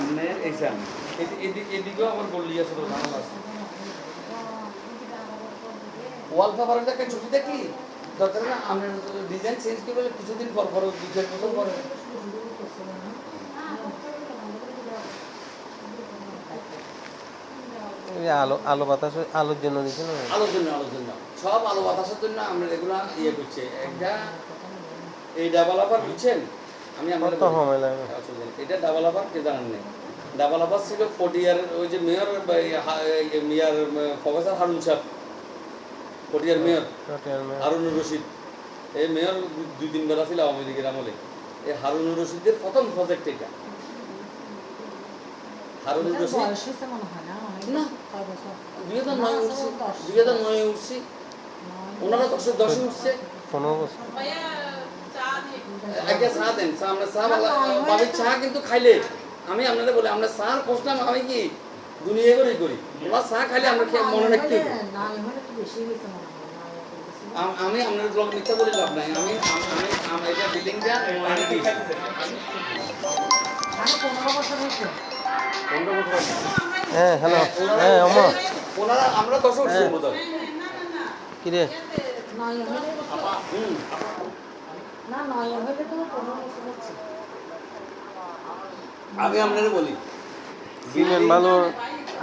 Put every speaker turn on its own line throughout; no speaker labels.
আপনি এইখান এদিকেও আমার বললি আছে তো জানাল আছে ওয়াল পেপারের একটা ছুটি দেখি দরকার না আপনার ডিজাইন চেঞ্জ করলে কিছুদিন পর পর 2-4 বছর পরে
আলো আলো বাতাস আলোর জন্য দিচ্ছে না
আলোর জন্য সব আলো বাতাসের জন্য আমরা রেগুলার ইয়ে করছি একটা এই ডেভেলপার বুঝছেন আমি আপনাদের এটা ডেভেলপার কে জানেন না ডেভেলপার ছিল 40 ইয়ারের ওই যে মেয়র মেয়র প্রফেসর হারুন সাহেব 40 ইয়ার মেয়র হারুনুর রশিদ এই মেয়র 2-3 বেলা ছিল আওয়ামী লীগের আমলে এই হারুনুর রশিদের প্রথম প্রজেক্ট এটা হারুনুর রশিদ না 2009 উঠছি ওনারা 10 উঠছে
15 বছর
আগে চা দেন চা আমরা চা বাবির চা কিন্তু খাইলে আমি আপনাদের বলি আমরা চার প্রশ্ন আমি কি দুনিয়া করেই করি ওরা চা খাইলে আমরা মনে রাখতে আমি আপনাদের ব্লগ মিথ্যা বলে লাভ নাই আমি আমি এটা বিল্ডিংটা ওনারে দিয়েছি 15 বছর
হ্যাঁ হ্যালো হ্যাঁ ওমা
ওনারা আমরা 10 উঠছি বোধহয়
কি রে
আমি আপনাদের বলি
দিলেন ভালো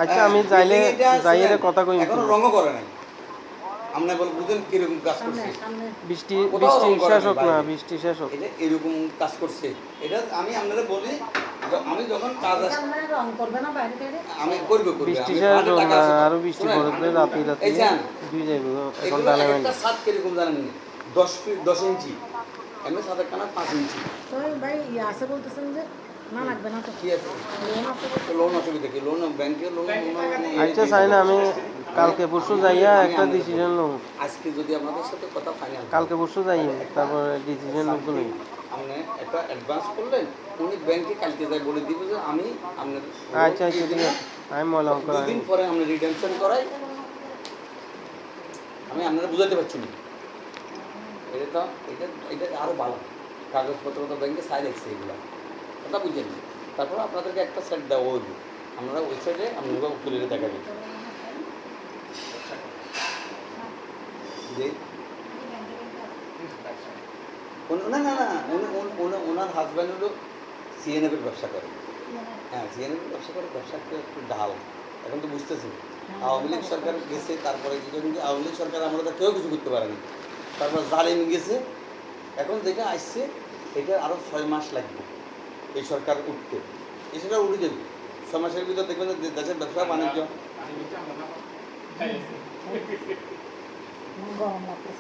আচ্ছা আমি যাইলে যাইয়ে কথা কই
এখনো রঙও করে নাই আমরা বল বুঝেন কিরকম কাজ করছে
বৃষ্টি শেষ হোক না বৃষ্টি শেষ হোক
এটা এরকম কাজ করছে এটা আমি আপনাদের বলি আমি যখন কাজ আমি করব
বৃষ্টি শেষ হোক না আরো বৃষ্টি পড়লে রাতে দুই যাইব এখন ডালে
একটা ছাদ কিরকম জানেন 10 ফিট 10 ইঞ্চি এমনি ছাদের কানা 5 ইঞ্চি
তো ভাই আছে বলতেছেন যে না লাগবে না তো
কি আছে লোন অসুবিধা কি লোন ব্যাংকে লোন
আচ্ছা চাই না আমি কালকে পরশু যাইয়া একটা ডিসিশন লম
আজকে যদি আপনাদের সাথে কথা ফাইনাল
কালকে পরশু যাই তারপর ডিসিশন লম করি
আপনি একটা অ্যাডভান্স করলেন উনি ব্যাংকে কালকে যাই বলে দিবে যে আমি আপনার
আচ্ছা আচ্ছা ঠিক আছে আমি মলাম করাই
দুদিন পরে আমরা রিডেমশন করাই আমি আপনারা বুঝাতে পারছি না এটা এটা আরো ভালো কাগজপত্র তো ব্যাংকে সাইন রাখছে এগুলো কথা বুঝলেন তারপর আপনাদেরকে একটা সেট দেওয়া হইব আপনারা ওই সাইডে আপনারা উকিলের দেখাবেন না না না ওনার হাজব্যান্ড হলো সিএনএফের ব্যবসা করে হ্যাঁ সিএনএফের ব্যবসা করে ব্যবসাটা একটু ডাল এখন তো বুঝতেছি আওয়ামী লীগ সরকার গেছে তারপরে কি করেন আওয়ামী লীগ সরকার আমরা তো কেউ কিছু করতে পারেনি তারপর জালিম গেছে এখন যেটা আসছে এটা আরও 6 মাস লাগবে এই সরকার উঠতে এই সরকার উঠে যাবে 6 মাসের ভিতর দেখবেন যে দেশের ব্যবসা বাণিজ্য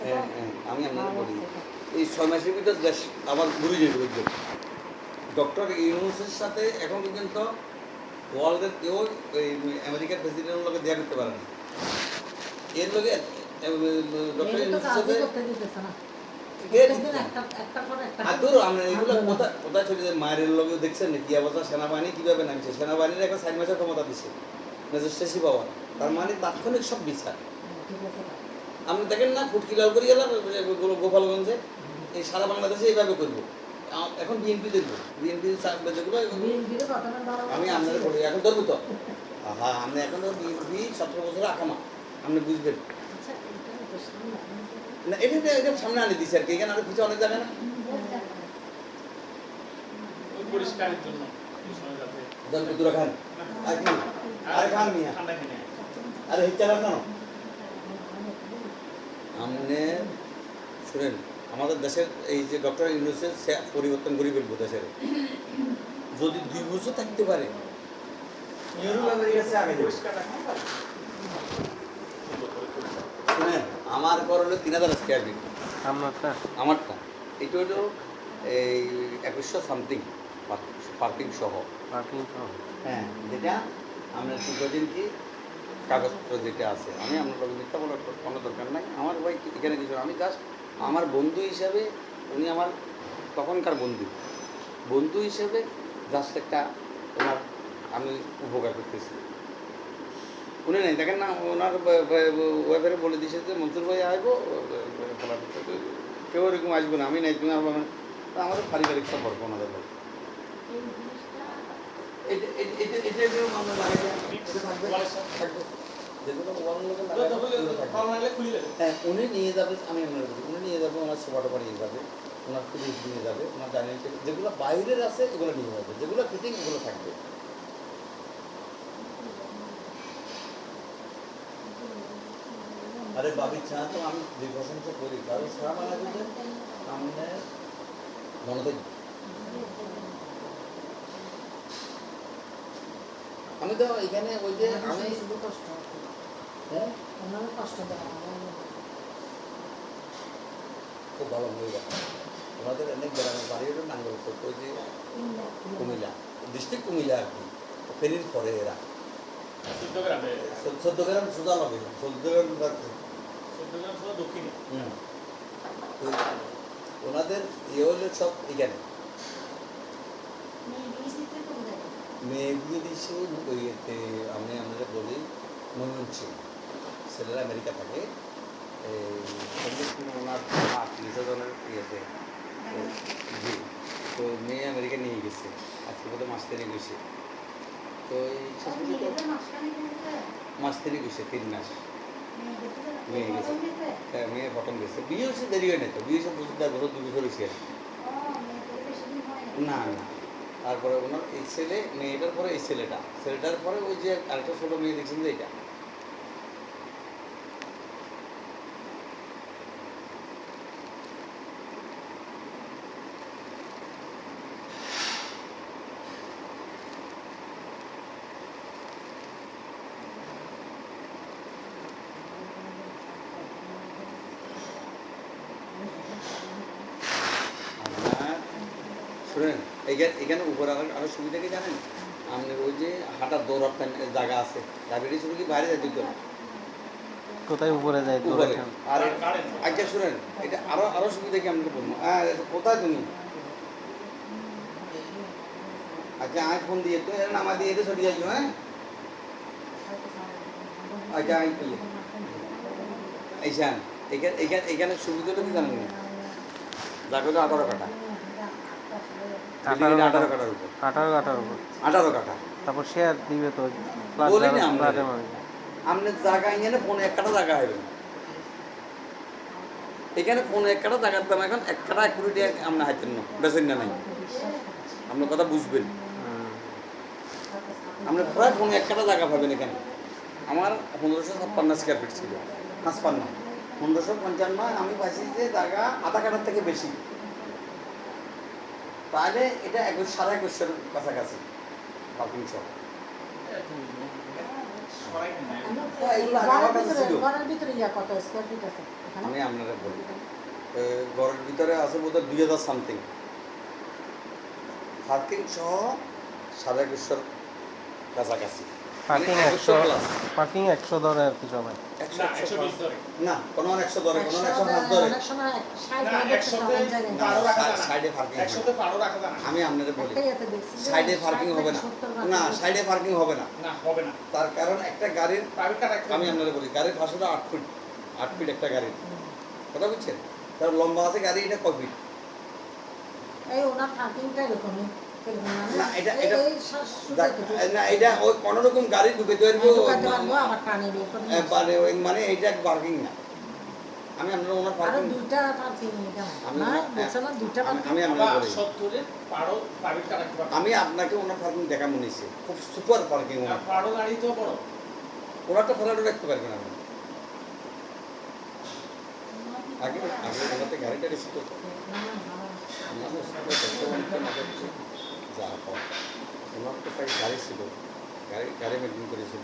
হ্যাঁ আমি আপনাদের বলি এই 6 মাসের ভিতর দেশ আবার ঘুরে যাবে বুঝলেন ডক্টর ইউনূসের সাথে এখন পর্যন্ত ওয়ার্ল্ডের কেউ এই আমেরিকার প্রেসিডেন্টের লোকে দেয়া করতে পারে না এর লোকে ডক্টর ইউনূসের সাথে আমরা এগুলো কোথায় চলে যায় মায়ের লোকেও দেখছেন না কি অবস্থা সেনাবাহিনী কীভাবে নামছে সেনাবাহিনীর একটা 4 মাসের ক্ষমতা দিচ্ছে ম্যাজিস্ট্রেসি পাওয়ার তার মানে তাৎক্ষণিক সব বিচার আপনি দেখেন না ফুটকিলাল করে গেলাম গোপালগঞ্জে এই সারা বাংলাদেশে এইভাবে করবো এখন বিএনপি দেখবো বিএনপি যেগুলো আমি আপনাদের বলি এখন ধরবো তো হ্যাঁ আপনি এখন তো বিএনপি 17 বছর আকামা আপনি বুঝবেন না এটা এটা সামনে আনে দিছে আর কি এখানে আরো পিছনে অনেক জায়গা না
পরিষ্কারের জন্য
দূরে খান আর কি আর খান মিয়া আরে হিচ্ছা রাখ না আমনে শুনেন আমাদের দেশের এই যে ডক্টর ইউনূসের পরিবর্তন করে ফেলবো দেশের যদি 2 বছর থাকতে পারে ইউরোপ আমেরিকার চেয়ে আগে শুনেন আমার ঘর হলো 3000 স্কয়ার ফিট আমারটা এটা হলো এই 2100 সামথিং পার্কিং সহ হ্যাঁ যেটা আমরা কি কাগজপত্র যেটা আছে আমি আপনার মিথ্যা বলার কোনো দরকার নাই আমার ভাই এখানে কিছু আমি জাস্ট আমার বন্ধু হিসাবে উনি আমার তখনকার বন্ধু হিসেবে জাস্ট একটা ওনার আমি উপকার করতেছি উনি নাই দেখেন না ওনার ওয়েবারে বলে দিয়েছে যে মনসুর ভাই আসবো কেউ এরকম আসবো না আমি নাই তুমি আসবো না আমাদের পারিবারিক সম্পর্ক ওনাদের লোক এটা আমরা লাগাই এটা থাকবে থাকবে যেগুলো ওয়াল লোকে লাগাই হ্যাঁ উনি নিয়ে যাবে আমি মনে করি উনি নিয়ে যাবে ওনার সোফা টোপা নিয়ে যাবে ওনার ফ্রিজ নিয়ে যাবে ওনার ডাইনিং টেবিল যেগুলো বাইরের আছে এগুলো নিয়ে যাবে যেগুলো ফিটিং এগুলো থাকবে আরে বাবি চা তো আমি যে প্রশংসা করি কারণ চা বানা দিতে সামনে মনে থাকি আমি তো এখানে ওই যে আমি
শুধু কষ্ট
হ্যাঁ
ওনারও কষ্ট দেওয়া
খুব ভালো হয়ে গেল ওনাদের অনেক গ্রামের বাড়ি হলো নাঙ্গলকোট ওই যে কুমিল্লা ডিস্ট্রিক্ট কুমিল্লা আর কি ফেরির পরে এরা 14 গ্রাম সুদা হবে 14 গ্রাম
দক্ষিণে
ওনাদের ইয়ে হলো সব এখানে মেয়ে বিয়ে দিয়েছে ওই ইয়েতে আমি আমরা বলি ময়মনসিং ছেলেরা আমেরিকা থাকে ওনার আত্মীয় স্বজনের ইয়েতে জি তো মেয়ে আমেরিকা নিয়ে গেছে আজকে বোধহয় মাস থেকে গেছে তো এই মাস থেকে গেছে 3 মাস মেয়ে গেছে হ্যাঁ মেয়ে প্রথম গেছে বিয়ে হচ্ছে দেরি হয় না তো বিয়ে হচ্ছে 4 বছর 2 বছর হয়েছে না না তারপরে ওনার এই ছেলে মেয়েটার পরে এই ছেলেটার পরে ওই যে আরেকটা ছোটো মেয়ে দেখছেন যে এটা শুনেন এখানে উপরে আরো সুবিধা কি জানেন আপনার ওই যে হাঁটার দৌড়ার জায়গা আছে ডায়াবেটিস রোগী বাইরে যাইতে দিত না
কোথায় উপরে যায়
উপরে আর আচ্ছা শুনেন এটা আরো সুবিধা কি আপনাকে বলবো কোথায় তুমি আচ্ছা আমি ফোন দিয়ে তো এর নামা দিয়ে এটা সরিয়ে যাইছো হ্যাঁ আচ্ছা আমি পেয়ে এইসান এখানে সুবিধাটা কি জানেন না যাকে 18 কাটা 18 কাটার উপর
18 কাটার উপর
18 কাটা
তারপর শেয়ার দিবে তো
বলি না আপনি জায়গা এখানে 1 কাটা জায়গা হবে এখানে 1 কাটা জায়গার দাম এখন 1 কাটা 1 কোটি টাকা আমরা হাইতেন না বেচেন না নাই আপনার কথা বুঝবেন আপনি প্রায় 1 কাটা জায়গা পাবেন এখানে আমার 1556 স্কয়ার ফিট ছিল 55 1555 আমি পাইছি যে জায়গা আধা কাটার থেকে বেশি তাহলে এটা 21,500 কাছাকাছি পার্কিং সহ
ঘরের ভিতরে কত স্কয়ার ফিট আছে
আমি আপনারা বলি ঘরের ভিতরে আছে বোধহয় 2000 সামথিং পার্কিং সহ 21,500 কাছাকাছি
পার্কিং 100 ধরে আর কি সবাই
120 ধরে
না কোনো 100 ধরে কোনো 105 ধরে
অনেক সময়
সাইডে পার্কিং
100 তে পারো রাখা যায় না
আমি আপনাদের বলি সাইডে পার্কিং হবে না না সাইডে পার্কিং হবে না
না হবে না
তার কারণ একটা গাড়ির
প্রাইভেট কার
আমি আপনাদের বলি গাড়ির ভাষাটা 8 ফিট একটা গাড়ির কথা বুঝছেন তার লম্বা আছে গাড়ি এটা কয় ফিট
এই ওনার পার্কিংটা এরকমই
না না এটা ওই কোনো রকম গাড়ি ঢুকে তৈরি মানে এইটা পার্কিং না আমি আপনার ওনার পার্কিং
দুইটা পার্কিং
আমি আপনাকে ওনার পার্কিং দেখা মনে হয়েছে খুব সুপার পার্কিং
গাড়ি তো বড়
ওনারটা ফেরানো রাখতে পারবেন আপনি আগে ওনাতে গাড়ি টাড়ি ছিল যা ওনার তো তাই গাড়ি ছিল গাড়ি মেনটেন করেছিল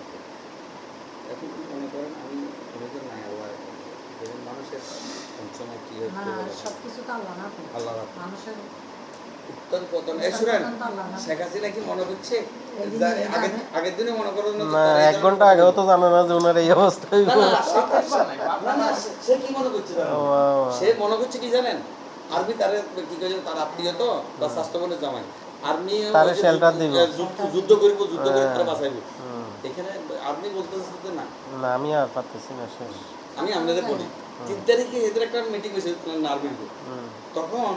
এখন মনে করেন আমি কোনোদিন নাই আল্লাহ মানুষের সময় কী হচ্ছে
সবকিছু তো
আল্লাহ
মানুষের
উত্তর পতন শুনেন শেখ হাসিনা কি মনে হচ্ছে আগের দিনে মনে করেন
না 1 ঘন্টা আগেও তো জানে না যে ওনার এই অবস্থা
সে কি মনে করছে সে মনে করছে কি জানেন আর্মি তার কি করে তার আত্মীয় তো বা স্বাস্থ্যবনের জামাই আর্মি
তারে শেল্টার দিব
যুদ্ধ করব যুদ্ধ করে তারা বাঁচাইব এখানে আর্মি বলতেছে না
না আমি আর পারতেছি না শেষ
আমি আপনাদের বলি 3 তারিখে এদের একটা মিটিং হয়েছে আর্মির তখন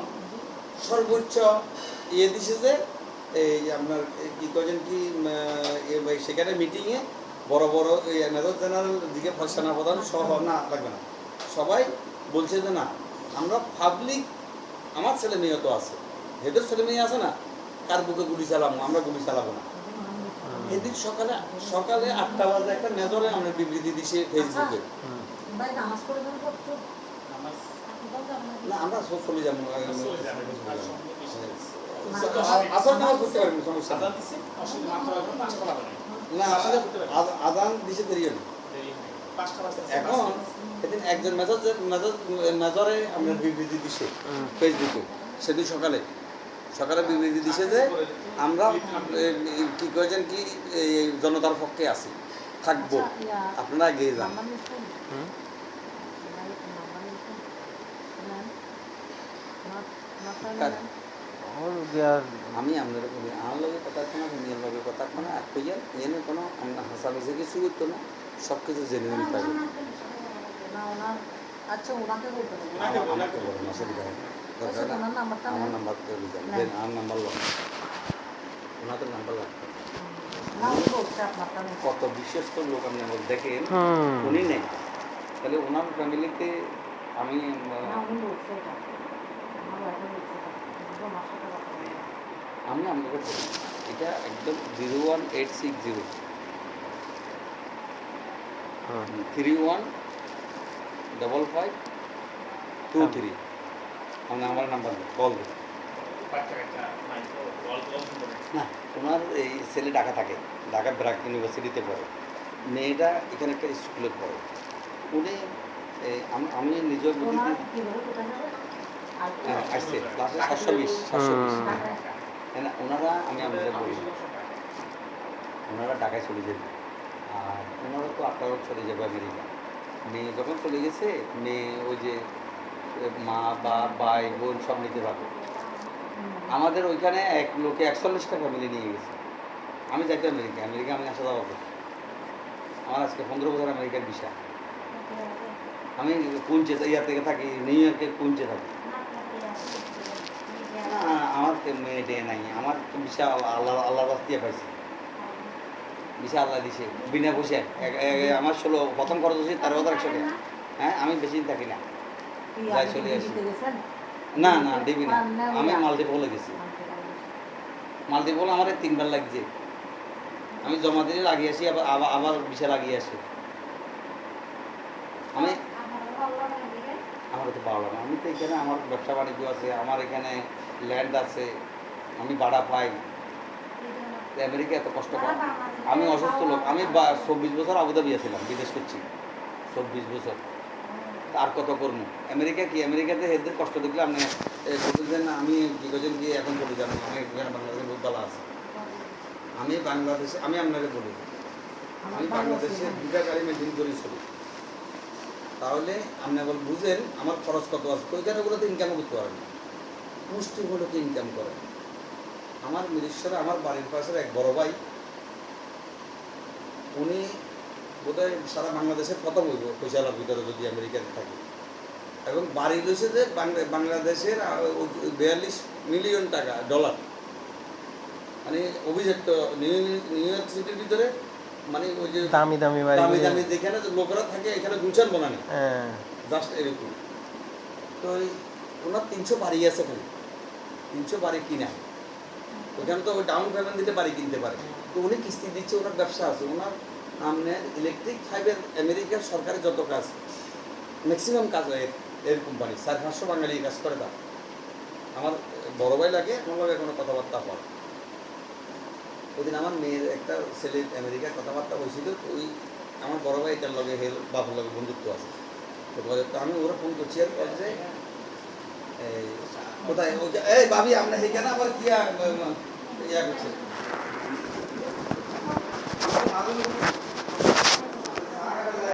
সর্বোচ্চ ইয়ে দিছে যে এই আপনার কি করেন কি সেখানে মিটিংয়ে বড় বড় এই মেজর জেনারেল দিকে সেনাপ্রধান সহ না লাগবে না, সবাই বলছে যে না আমরা পাবলিক, আমার ছেলে মেয়ে তো আছে, হেদের ছেলে মেয়ে আছে না, কার বুকে গুলি চালাবো, আমরা গুলি চালাবো না। এদিন সকালে সকালে 8টা বাজে একটা মেজরে আমরা বিবৃতি দিছি ফেসবুকে।
ভাই নামাজ পড়ে যান করতো
নামাজ
না আমরা সব চলে যাবো,
চলে যাবে। আর সঙ্গে বেশি
আসল নামাজ পড়তে পারবেন, সমস্যা নেই।
আজান দিছে, অসুবিধা মাত্র এখন 5টা বাজে নাই।
না আসলে আজান দিছে দেরি হলো।
দেরি নাই। 5টা বাজে।
এখন সেদিন একজন মেজরে আমরা বিবৃতি দিছে ফেসবুকে, সেদিন সকালে সকালে বিবৃতি দিছে যে আমরা কি করেছেন কি এই জনতার পক্ষে আছি, থাকবো, আপনারা এগিয়ে যান।
নাম্বার নিছেন
হুম।
ভাই নাম্বার নিছেন নেন
কার?
ওর দেয়ার
আমি আপনার বলি আমার লগে কথা কোনো দুনিয়ার লগে কথা কোনো এক কইয়া এনে কোনো আমরা হাসাহাসি কিছু করতো না, সব কিছু জেনে নিতে পারবে।
না ওনার আচ্ছা ওনাকে বলতে হবে
আমাকে বলেন অসুবিধা নেই, দরকার না।
ওনার নাম্বারটা
আমার
নেন।
নাম্বার তো দেন, আমার নাম্বার লোক ওনাদের নাম্বার লাগবে।
না উনি বলছে আপনারটা নেন।
কত বিশ্বস্ত লোক আপনি আমার দেখেন,
হুম।
উনি নেই, তাহলে ওনার ফ্যামিলিতে আমি
না উনি বলছে এটা আমার ওয়াইফে বলছে এটা কিন্তু আমার সাথে কথা বলে
আমি আপনাকে বলি এটা একদম 01860
হুম।
315523 মানে আমার নাম্বার কল দিন।
বাচ্চা কাচ্চা নাই তো, গল্প করে।
না ওনার এই ছেলে ঢাকা থাকে, ঢাকা ব্র্যাক ইউনিভার্সিটিতে পড়ে, মেয়েটা এখানে একটা স্কুলে পড়ে। উনি আমি নিজের
ওনার কিভাবে কোথায় যাবে আর কি
আসছে ক্লাসে 720 720
হুম।
না ওনারা আমি আপনাদের বলি ওনারা ঢাকায় চলে যাবে, আর ওনারা তো 8টা চলে যাবে আমেরিকা। মেয়ে যখন চলে গেছে, মেয়ে ওই যে মা বা ভাই বোন সব নিতে পারবে। আমাদের ওইখানে এক লোকে 41টা ফ্যামিলি নিয়ে গেছে। আমি যাইতে আমেরিকা, আমি আসা যাওয়া করছি। আমার আজকে 15 বছর আমেরিকার ভিসা। আমি কুঞ্চে ইয়া থেকে থাকি, নিউ ইয়র্কে কুঞ্চে থাকি। না আমার মেয়ে টেয়ে নাই, আমার ভিসা আল্লাহ বাস্তিয়ে পাইছি, ভিসা আল্লাহ দিছে বিনা পয়সা। আমার 16 প্রথম খরচ হচ্ছে 13,100 টাকা। হ্যাঁ আমি বেশি দিন থাকি না, যাই চলে আসি। না না দিবি না, আমি মালদ্বীপে গেছি। মালদ্বীপ আমার 3বার লাগছে, আমি জমা দিলে লাগিয়ে আসি, আবার ভিসা লাগিয়ে আসি। আমি আমার তো ভালো লাগে, আমি তো এখানে আমার ব্যবসা বাণিজ্য আছে, আমার এখানে ল্যান্ড আছে, আমি ভাড়া পাই। আমেরিকা এত কষ্ট পাই, আমি অসুস্থ লোক, আমি 24 বছর আবুধাবি ছিলাম, বিদেশ করছি 24 বছর। আর কত করবো? আমেরিকা কি, আমেরিকাতে এদের কষ্ট দেখলে আপনি বলতেছেন আমি কি করছেন কি এখন চলে যাবো, আমি এখানে বাংলাদেশে বহুত ভালো আছে। আমি বাংলাদেশে, আমি আপনাকে বলি আমি বাংলাদেশে 2টা গাড়ি মেনটেন করি চলি, তাহলে আপনি আবার বুঝেন আমার খরচ কত আছে। তো ওইখানে ওগুলোতে ইনকামও করতে পারেন না, মুষ্টিগুলোকে ইনকাম করে। আমার মিরেশ্বরে আমার বাড়ির পাশের এক বড় ভাই, উনি বোধহয় সারা বাংলাদেশে প্রথম হইব পয়সালার ভিতরে যদি আমেরিকাতে থাকে, এবং বাড়ি রয়েছে যে বাংলাদেশের 42 মিলিয়ন টাকা ডলার, মানে অভিজাত নিউ ইয়র্ক সিটির ভিতরে, মানে ওই যে
দামি দামি বাড়ি
দামি দামি যেখানে লোকেরা থাকে এখানে গুলশান বানানি
হ্যাঁ।
জাস্ট এরকম। তো ওনার 300 বাড়ি আছে, খালি 300 বাড়ি কিনা, ওখানে তো ওই ডাউন পেমেন্ট দিতে বাড়ি কিনতে পারে। তো উনি কিস্তি দিচ্ছে, ওনার ব্যবসা আছে, ওনার আপনার ইলেকট্রিক ফাইবার আমেরিকার সরকারি যত কাজ ম্যাক্সিমাম কাজ হয় এর কোম্পানি, 400-500 বাঙালি কাজ করে। তার আমার বড় ভাই লাগে, আমার লগে কোনো কথাবার্তা হয়। ওইদিন আমার মেয়ের একটা ছেলে আমেরিকার কথাবার্তা হয়েছিল, ওই আমার বড় ভাই এটার লগে হের বাবার লগে বন্ধুত্ব আছে। তো আমি ওরা ফোন করছি আর বলছে এই কোথায়, এই ভাবি আমরা সেইখানে আবার কি ইয়া করছে।